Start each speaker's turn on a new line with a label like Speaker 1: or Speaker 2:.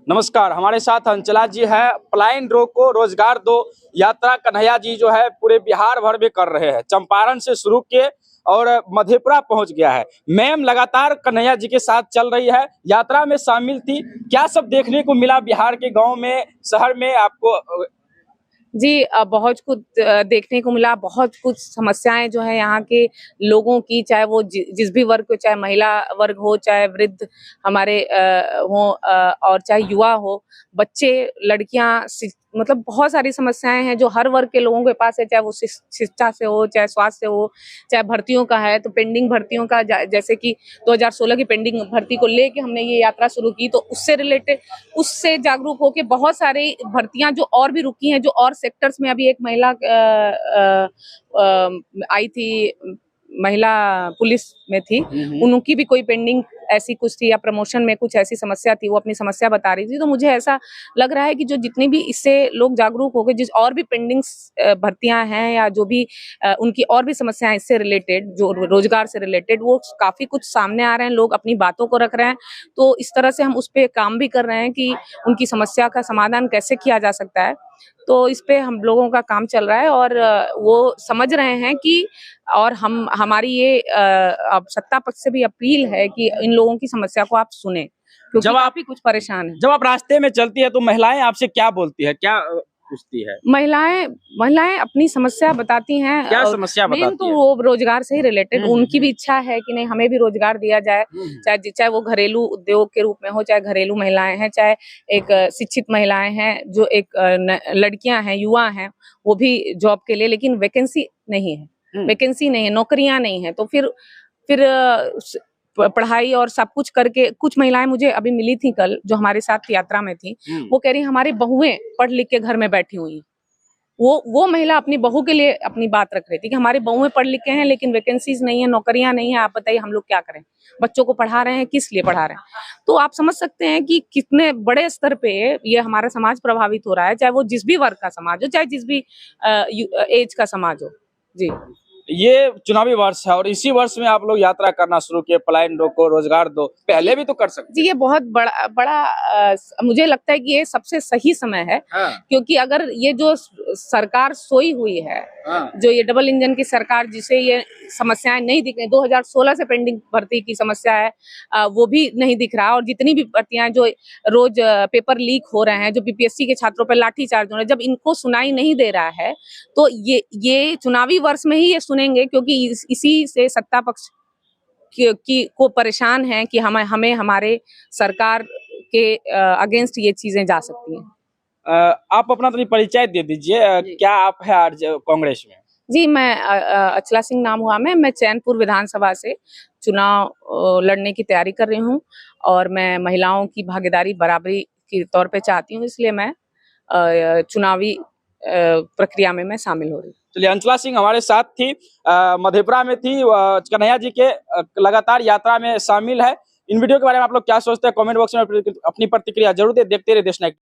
Speaker 1: नमस्कार, हमारे साथ अंचला जी है। पलायन रोको रोजगार दो यात्रा कन्हैया जी जो है पूरे बिहार भर में कर रहे हैं। चंपारण से शुरू किए और मधेपुरा पहुंच गया है। मैम लगातार कन्हैया जी के साथ चल रही है, यात्रा में शामिल थी। क्या सब देखने को मिला बिहार के गांव में, शहर में आपको?
Speaker 2: जी बहुत कुछ देखने को मिला। बहुत कुछ समस्याएं जो है यहाँ के लोगों की, चाहे वो जिस भी वर्ग को, चाहे महिला वर्ग हो, चाहे वृद्ध हमारे हो, और चाहे युवा हो, बच्चे, लड़कियां, मतलब बहुत सारी समस्याएं हैं जो हर वर्ग के लोगों के पास है। चाहे वो शिक्षा से हो, चाहे स्वास्थ्य से हो, चाहे भर्तियों का है। तो पेंडिंग भर्तियों का, जैसे कि 2016 की पेंडिंग भर्ती को लेके हमने ये यात्रा शुरू की, तो उससे रिलेटेड, उससे जागरूक होकर बहुत सारी भर्तियां जो और भी रुकी हैं, जो और सेक्टर्स में। अभी एक महिला आई थी, महिला पुलिस में थी, उनकी भी कोई पेंडिंग ऐसी कुछ थी, या प्रमोशन में कुछ ऐसी समस्या थी, वो अपनी समस्या बता रही थी। तो मुझे ऐसा लग रहा है कि जो जितनी भी इससे लोग जागरूक हो गए, जिस और भी पेंडिंग भर्तियां हैं, या जो भी उनकी और भी समस्याएं इससे रिलेटेड, जो रोजगार से रिलेटेड, वो काफी कुछ सामने आ रहे हैं, लोग अपनी बातों को रख रहे हैं। तो इस तरह से हम उस पर काम भी कर रहे हैं कि उनकी समस्या का समाधान कैसे किया जा सकता है। तो इस पे हम लोगों का काम चल रहा है, और वो समझ रहे हैं कि, और हमारी ये अब सत्ता पक्ष से भी अपील है कि इन लोगों की समस्या को आप सुने, क्योंकि
Speaker 1: जब आप
Speaker 2: काफी कुछ परेशान है।
Speaker 1: जब आप रास्ते में चलती है तो महिलाएं आपसे क्या बोलती है, क्या पूछती है?
Speaker 2: महिलाएं अपनी समस्या बताती हैं।
Speaker 1: क्या समस्या
Speaker 2: मेन
Speaker 1: बताती
Speaker 2: तो
Speaker 1: है?
Speaker 2: वो रोजगार से ही रिलेटेड उनकी भी इच्छा है कि नहीं, हमें भी रोजगार दिया जाए। चाहे वो घरेलू उद्योग के रूप में हो, चाहे घरेलू महिलाएं हैं, चाहे एक शिक्षित महिलाएं हैं, जो एक लड़कियां हैं, युवा हैं, वो भी जॉब के लिए, लेकिन वैकेंसी नहीं है, नौकरियां नहीं है। तो फिर पढ़ाई और सब कुछ करके, कुछ महिलाएं मुझे अभी मिली थी कल, जो हमारे साथ यात्रा में थी, वो कह रही हमारी बहुएं पढ़ लिख के घर में बैठी हुई हैं। वो महिला अपनी बहू के लिए अपनी बात रख रही थी कि हमारी बहुएं पढ़ लिख के हैं, लेकिन वैकेंसीज नहीं है, नौकरियां नहीं है, आप बताइए हम लोग क्या करें। बच्चों को पढ़ा रहे हैं, किस लिए पढ़ा रहे हैं। तो आप समझ सकते हैं कि कितने बड़े स्तर पे ये हमारा समाज प्रभावित हो रहा है, चाहे वो जिस भी वर्ग का समाज हो, चाहे जिस भी एज का समाज हो। जी,
Speaker 1: ये चुनावी वर्ष है और इसी वर्ष में आप लोग यात्रा करना शुरू किए, पलायन रोको रोजगार दो। पहले भी तो कर सकते
Speaker 2: जी, ये बहुत बड़ा बड़ा मुझे लगता है कि ये सबसे सही समय है। क्योंकि अगर ये जो सरकार सोई हुई है, जो ये डबल इंजन की सरकार, जिसे ये समस्याएं नहीं दिख रही, 2016 से पेंडिंग भर्ती की समस्या है, वो भी नहीं दिख रहा। और जितनी भी भर्तियां जो रोज पेपर लीक हो रहे हैं, जो बीपीएससी के छात्रों पर लाठीचार्ज हो रहे हैं, जब इनको सुनाई नहीं दे रहा है, तो ये चुनावी वर्ष में ही ये सुनेंगे, क्योंकि इसी से सत्ता पक्ष को परेशान है कि हमें हमारे सरकार के अगेंस्ट ये चीजें जा सकती हैं।
Speaker 1: आप अपना तो परिचय दे दीजिए। क्या आप है आज कांग्रेस में?
Speaker 2: जी, मैं अचला सिंह नाम हुआ। मैं चैनपुर विधानसभा से चुनाव लड़ने की तैयारी कर रही हूँ, और मैं महिलाओं की भागीदारी बराबरी के तौर पे चाहती हूँ, इसलिए मैं चुनावी प्रक्रिया में मैं शामिल हो रही हूँ।
Speaker 1: चलिए, अंचला सिंह हमारे साथ थी, मधेपुरा में थी, कन्हैया जी के लगातार यात्रा में शामिल है। इन वीडियो के बारे में आप लोग क्या सोचते हैं? कमेंट बॉक्स में अपनी प्रतिक्रिया जरूर दे। देखते रहिए देश नायक।